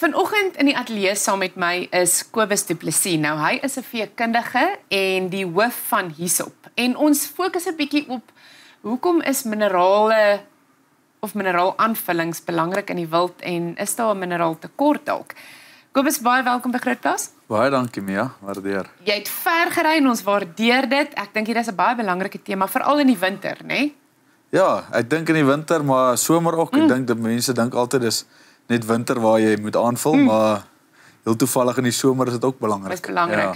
Vanoggend in die ateljee saam met my is Kobus Du Plessis. Nou, hy is 'n veekundige en die hoof van Hyssop. En ons fokus 'n bietjie op hoekom is minerale of mineraalanvullings belangrik in die wild en is daar 'n mineraaltekort dalk? Kobus, baie welkom by Grootplaas. Baie dankie, Mia, waardeer. Jy het ver gery en ons waardeer dit. Ek dink hier is 'n baie belangrike tema, veral in die winter, né? Nee? Ja, ek dink in die winter, maar somer ook. Ek dink dat mense dink altyd dis net winter waar jy moet aanvul, maar heel toevallig in die somer is dit ook belangrik. Dis belangrik. Ja.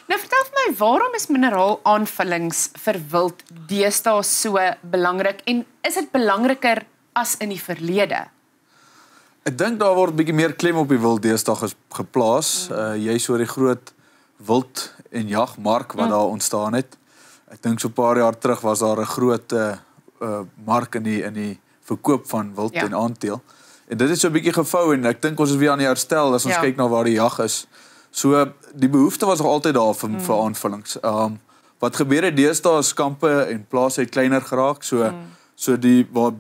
Nou vertel vir my, waarom is mineraalanvullings vir wild deesdae so belangrik en is dit belangriker as in die verlede? Ek dink daar word 'n bietjie meer klem op die wild deesdae geplaas. Jy so die groot wild en jagmark wat daar ontstaan het. Ek dink so 'n paar jaar terug was daar 'n groot mark in die verkoop van wild en aandeel. En dit het so 'n bietjie gevou en ek dink ons is weer aan die herstel as ons kyk na waar die jag is. So die behoefte was nog altyd daar vir aanvullings. Wat gebeur het deesdae is kampe en plase het kleiner geraak, so die waar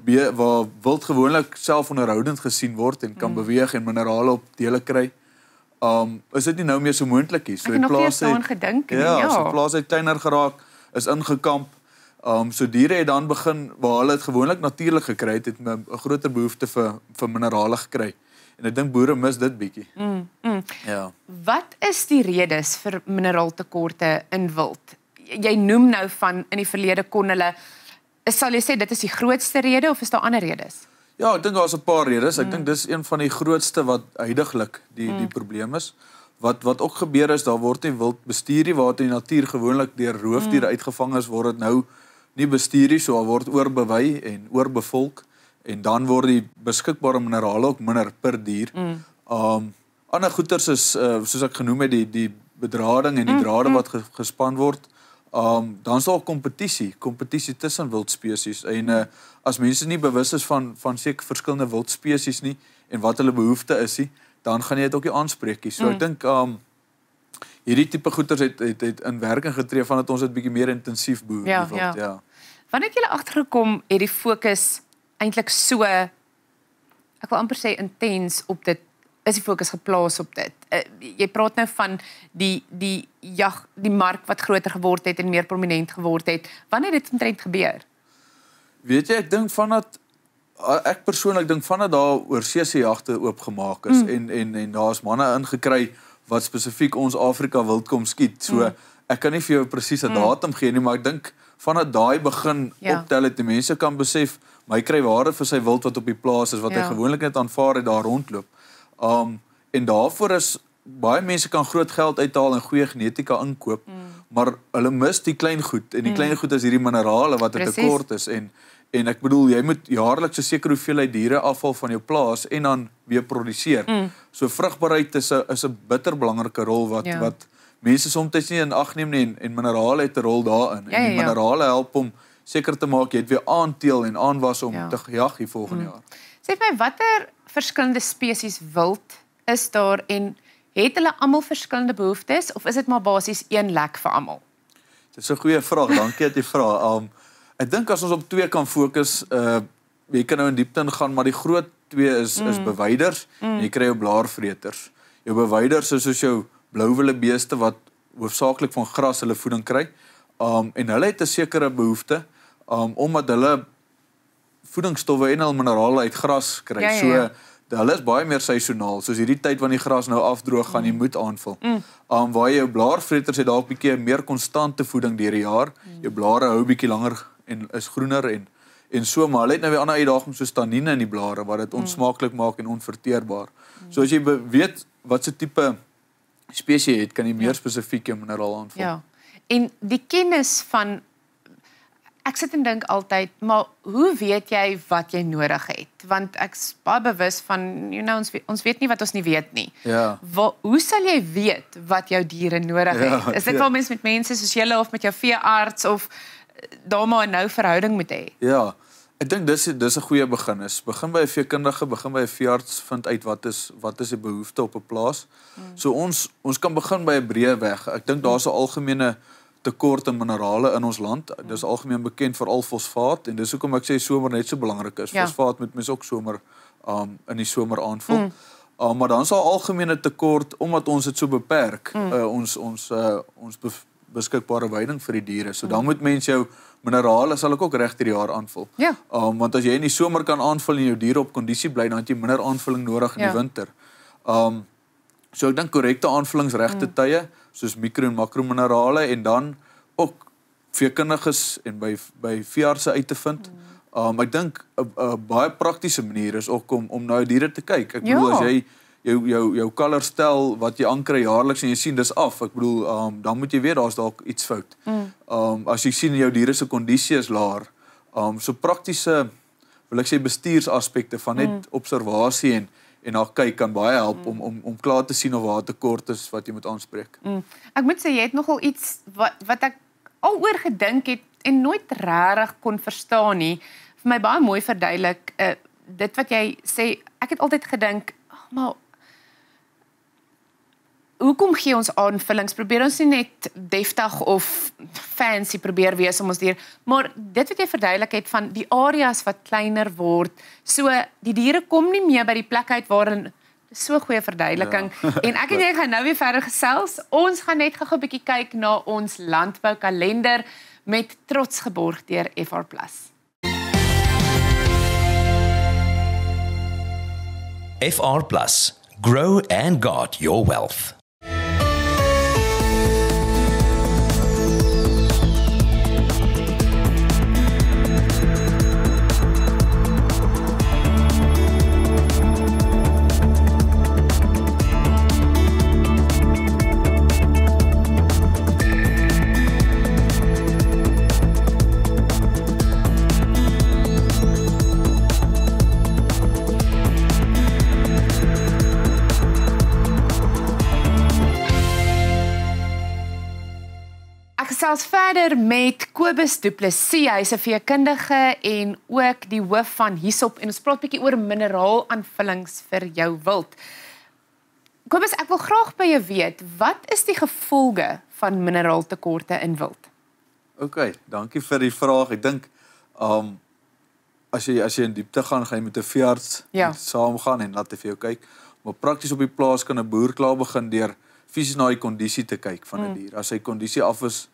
wild gewoonlik selfonderhoudend gesien word en kan beweeg en minerale op dele kry. Is dit nie nou meer so moontlik nie. So die plase het gedink, so plase het kleiner geraak, is ingekamp. So diere het dan begin waar hulle dit gewoonlik natuurlik gekry het 'n groter behoefte vir minerale gekry. En ek dink boere mis dit bietjie. Ja. Wat is die redes vir mineraaltekorte in wild? Jy noem nou van in die verlede kon hulle, sal jy sê dit is die grootste rede of is daar ander redes? Ja, ek dink daar's 'n paar redes. Ek dink dis een van die grootste wat huidiglik die probleem is. Wat ook gebeur is, daar word nie wild bestuur nie, waar in die natuur gewoonlik deur roofdiere uitgevang is, word dit nou nie bestuur nie, so daar word oorbewei en oorbevolk en dan word die beskikbare minerale ook minder per dier. Ander goeters is soos ek genoem het, die bedrading en die drade wat gespan word. Dan is daar kompetisie tussen wildspesies en as mense nie bewus is van seker verskillende wildspesies nie en wat hulle behoefte is nie, dan gaan jy dit ook nie aanspreek nie. So ek dink hierdie tipe goeters het in werking getree vandat ons dit bietjie meer intensief boer. Ja. Wanneer het julle agtergekom het die fokus eintlik so, ek wil amper sê intens op dit, is die fokus geplaas op dit? Jy praat nou van die mark wat groter geword het en meer prominent geword het. Wanneer het dit omtrent gebeur? Weet jy, ek persoonlik dink vandat daar oorseese jagte oopgemaak is en daar's manne ingekry wat spesifiek ons Afrika wild kom skiet. So ek kan nie vir jou presies 'n datum gee nie, maar ek dink vandat daai begin optel het, die mense kan besef, maar hy kry waarde vir sy wild wat op die plaas is, wat hy gewoonlik net aanvaar het daar rondloop. En daarvoor is, baie mense kan groot geld uithaal en goeie genetika inkoop, maar hulle mis die klein goed, en die klein goed is hierdie minerale wat 'n tekort is, en ek bedoel, jy moet jaarliks 'n sekere hoeveelheid diere afval van jou plaas en dan weer produseer. So vrugbaarheid is 'n bitter belangrike rol wat mense soms nie in ag neem nie en minerale het 'n rol daarin. En die minerale help om seker te maak jy het weer aanteel en aanwas om te jag die volgende jaar. Sê my, watter verskillende spesies wild is daar en het hulle almal verskillende behoeftes of is dit maar basies een lek vir almal? Dit is 'n goeie vraag, dankie dat jy vra. Ek dink as ons op twee kan fokus, jy kan nou in diepte ingaan, maar die groot twee is beweiders en jy kry jou blaarvreters. Jou beweiders is soos jou blouwille beeste wat hoofsaaklik van gras hulle voeding kry. En hulle het 'n sekere behoefte, omdat hulle voedingsstowwe en hulle minerale uit gras kry. So hulle is baie meer seisonaal. Soos hierdie tyd wanneer die gras nou afdroog, gaan jy moet aanvul. Waar jou blaarvreters het dalk bietjie meer konstante voeding deur die jaar. Jou blare hou bietjie langer en is groener en so, maar hulle het nou weer ander uitdagings soos tannine in die blare wat dit onsmaaklik maak en onverteerbaar. So as jy weet wat se tipe spesie jy het, kan jy meer spesifiek jou mineraal aanvul. Ja. En die kennis van, ek sit en dink altyd, maar hoe weet jy wat jy nodig het? Want ek is baie bewus van, ons weet nie wat ons nie weet nie. Hoe sal jy weet wat jou diere nodig het? Is dit wel mens met mense soos julle of met jou veearts of daar maar 'n nou verhouding moet hê? Ja, ek dink dis 'n goeie begin is. Begin by 'n veekundige, begin by 'n veearts, vind uit wat is die behoefte op 'n plaas. So ons kan begin by 'n breë weg. Ek dink daar's 'n algemene tekort aan minerale in ons land. Dis algemeen bekend veral fosfaat en dis hoekom ek sê somer net so belangrik is. Fosfaat moet mens ook somer in die somer aanvul. Maar dan sal algemene tekort, omdat ons dit so beperk, ons beskikbare veiding vir die diere. So dan moet mens jou minerale sal ek ook reg deur die jaar aanvul. Ja. Want as jy in die somer kan aanvul en jou diere op kondisie bly, dan het jy minder aanvulling nodig in die winter. So ek dink korrekte aanvullingsregte tye, soos mikro en makrominerale, en dan ook veekundiges en by veeartse uit te vind. Ek dink 'n baie praktiese manier is ook om na jou diere te kyk. Ek bedoel, as jy jou kalver stel wat jy aankry jaarliks en jy sien dis af, ek bedoel, dan moet jy weet daar's dalk iets fout. As jy sien jou diere se kondisie is laer, so praktiese, wil ek sê, bestuursaspekte van net observasie en na kyk kan baie help om klaar te sien of waar tekort is wat jy moet aanspreek. Ek moet sê, jy het nogal iets wat ek al oor gedink het en nooit regtig kon verstaan nie, vir my baie mooi verduidelik, dit wat jy sê, ek het altyd gedink, maar hoekom gee ons aanvullings? Probeer ons nie net deftig of fancy probeer wees om ons dier, maar dit wat jy verduidelik het van die areas wat kleiner word, so die diere kom nie meer by die plek uit waarin, so goeie verduideliking, en ek en jy gaan nou weer verder gesels, ons gaan net gou 'n bietjie kyk na ons landboukalender met trots geborg deur FR+. FR+, grow and guard your wealth. Gesels verder met Kobus Du Plessis, hy is 'n veekundige en ook die hoof van Hyssop, en ons praat 'n bietjie oor mineraalaaanvullings vir jou wild. Kobus, ek wil graag by jou weet, wat is die gevolge van mineraaltekorte in wild? OK, dankie vir die vraag. Ek dink as jy in diepte gaan jy met 'n veearts saamgaan en laat hy vir jou kyk, maar prakties op die plaas kan 'n boer klaar begin deur fisies na die kondisie te kyk van 'n dier. As sy kondisie af is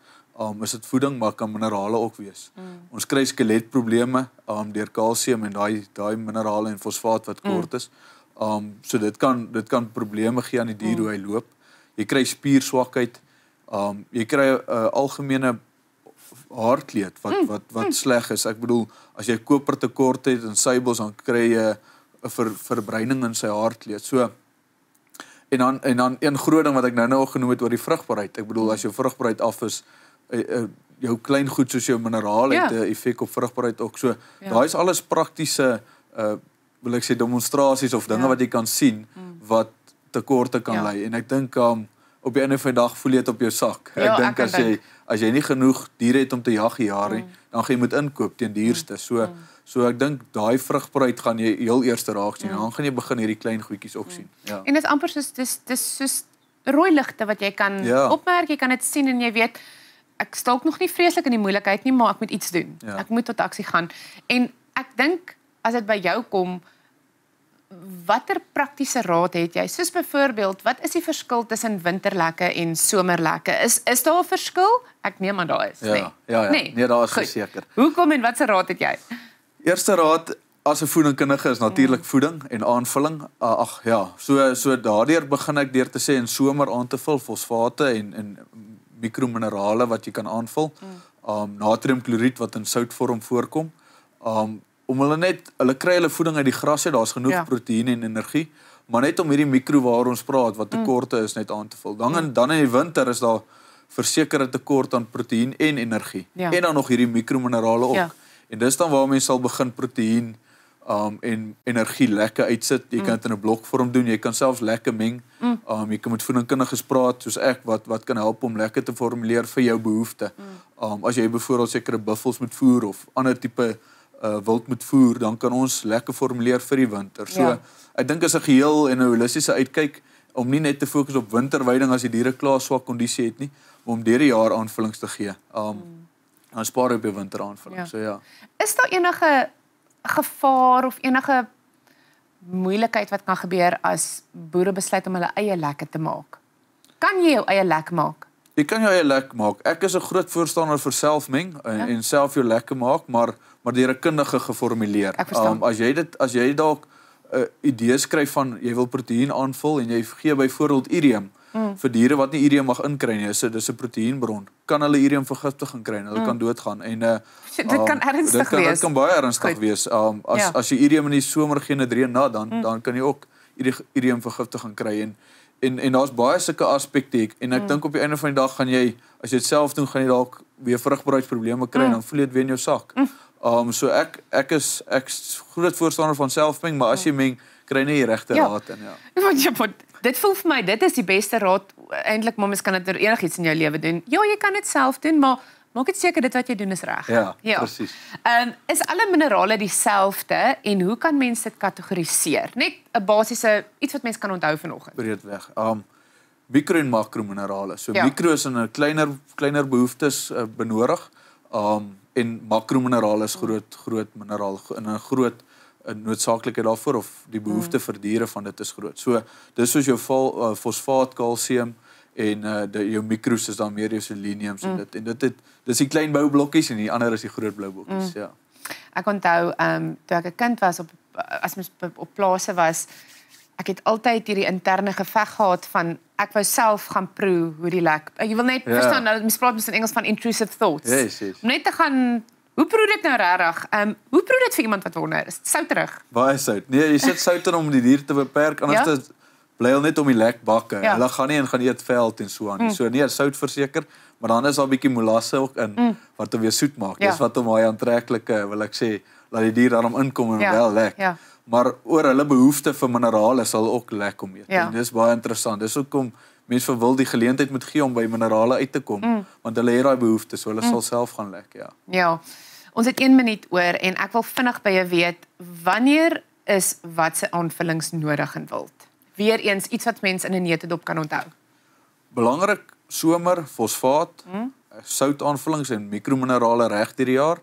dit voeding, maar kan minerale ook wees. Ons kry skeletprobleme deur kalsium en daai minerale en fosfaat wat kort is. So dit kan probleme gee aan die dier hoe hy loop. Jy kry spierswakheid. Jy kry 'n algemene haarkleed wat sleg is. Ek bedoel, as jy kopertekort het en suibels, dan kry jy 'n verbreining in sy haarkleed. So en dan een groot ding wat ek nou al genoem het oor die vrugbaarheid. Ek bedoel, as jou vrugbaarheid af is, jou klein goed soos jou minerale het 'n effek op vrugbaarheid ook. So daai is alles praktiese wil ek sê demonstrasies of dinge wat jy kan sien wat tekorte kan lei. En ek dink op die einde van die dag voel jy dit op jou sak. Ek dink as jy nie genoeg diere het om te jag die jaar nie, dan gaan jy moet inkoop teen duurste. So ek dink daai vrugbaarheid gaan jy heel eers raak sien. Dan gaan jy begin hierdie klein goedjies ook sien. En dit is amper dis soos rooi ligte wat jy kan opmerk, jy kan dit sien en jy weet, ek stalk nog nie vreeslik in die moeilikheid nie, maar ek moet iets doen. Ek moet tot aksie gaan. En ek dink, as dit by jou kom, watter praktiese raad het jy? Soos byvoorbeeld, wat is die verskil tussen winterlekke en somerlekke? Is daar 'n verskil? Ek neem aan daar is, nee, daar is verseker. Hoekom en watse raad het jy? Eerste raad, as 'n voedingkundige is natuurlik voeding en aanvulling. So daardeur begin ek deur te sê in somer aan te vul fosfate en mikrominerale wat jy kan aanvul. Natriumkloried wat in soutvorm voorkom. Om hulle kry hulle voeding uit die gras uit, daar's genoeg proteïene en energie, maar net om hierdie mikro waar ons praat wat tekorte is net aan te vul. Dan in die winter is daar versekerde tekort aan proteïen en energie. En dan nog hierdie mikrominerale ook. En dis dan waar mense sal begin proteïen en energie lekker uitsit. Jy kan dit in 'n blokvorm doen, jy kan selfs lekker meng. Jy kan met voedingkundiges praat soos ek wat kan help om lekker te formuleer vir jou behoefte. As jy byvoorbeeld sekere buffels moet voer of ander tipe wild moet voer, dan kan ons lekker formuleer vir die winter. So ek dink is 'n geheel en 'n holistiese uitkyk om nie net te fokus op winterweiding as die diere klaar swak kondisie het nie, maar om deur die jaar aanvullings te gee. Dan spaar jy op jou winteraanvulling. So Is daar enige gevaar of enige moeilikheid wat kan gebeur as boere besluit om hulle eie lekke te maak? Kan jy jou eie lek maak? Jy kan jou eie lek maak. Ek is 'n groot voorstander vir selfmeng en self jou lekke maak, maar deur 'n kundige geformuleer. Ek verstaan. As jy dalk 'n idee skryf van jy wil proteïen aanvul en jy gee byvoorbeeld urium vir diere wat nie urium mag inkry nie, dis 'n proteïenbron, kan hulle uriumvergiftiging kry en hulle kan doodgaan en dit kan ernstig wees. Dit kan baie ernstig wees. As jy urium in die somer geen dit reën na, dan kan jy ook uriumvergiftiging kry en daar's baie sulke aspekte en ek dink op die einde van die dag gaan jy, as jy dit self doen, gaan jy dalk weer vrugbaarheidsprobleme kry en dan voel jy dit weer in jou sak. So ek is groot voorstander van selfmeng, maar as jy meng, kry nie die regte raad in, Want dit voel vir my, dit is die beste raad, eintlik, maar mens kan dit enigiets in jou lewe doen. Ja, jy kan dit self doen, maar maak dit seker dit wat jy doen is reg. Ja, presies. Is alle minerale dieselfde en hoe kan mens dit kategoriseer? Net 'n basiese iets wat mens kan onthou vanoggend. Breedweg. Mikro en makrominerale. So mikro is in 'n kleiner behoeftes benodig. En makrominerale is groot mineraal in 'n groot noodsaaklikheid daarvoor of die behoefte vir diere van dit is groot. So dis soos jou fosfaat, kalsium en jou mikros is dan meer jou seleniums en dis die klein boublokkies en die ander is die groot blou blokkies, ja. Ek onthou toe ek 'n kind was as mens op plase was, ek het altyd hierdie interne geveg gehad van ek wou self gaan proe hoe die lek. Jy wil net verstaan, mens praat in Engels van intrusive thoughts. Yes. Om net te gaan, hoe proe dit nou regtig? Hoe proe dit vir iemand wat wonder? Is dit souterig? Baie sout. Nee, jy sit sout in om die dier te beperk, anders bly hulle net om die lek bakke. Hulle gaan nie en gaan eet veld en so aan. So nee, sout verseker, maar dan is daar 'n bietjie molasse ook in wat hom weer soet maak. Dis wat hom baie aantreklike, wil ek sê, laat die dier daarom inkom en wel lek. Maar oor hulle behoefte vir minerale sal ook lek om eet. En dis baie interessant. Dis hoekom mense wil die geleentheid moet gee om by minerale uit te kom, want hulle het daai behoefte, so hulle sal self gaan lek, Ja. Ons het 1 minuut oor en ek wil vinnig by jou weet, wanneer is watse aanvullings nodig in wild? Weereens iets wat mens in 'n neutedop kan onthou. Belangrik, somer, fosfaat, soutaanvullings en mikrominerale reg deur die jaar.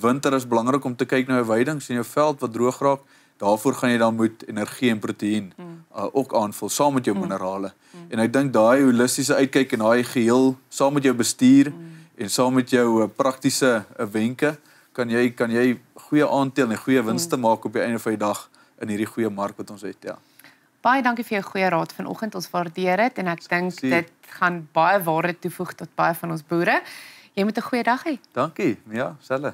Winter is belangrik om te kyk na jou weidings en jou veld wat droog raak. Daarvoor gaan jy dan moet energie en proteïen ook aanvul saam met jou minerale. En ek dink daai holistiese uitkyk en daai geheel saam met jou bestuur en saam met jou praktiese wenke kan jy goeie aandeel en goeie winste maak op die einde van die dag in hierdie goeie mark wat ons het, Baie dankie vir jou goeie raad vanoggend. Ons waardeer dit en ek dink dit gaan baie waarde toevoeg tot baie van ons boere. Jy moet 'n goeie dag hê. Dankie. Ja, selfe.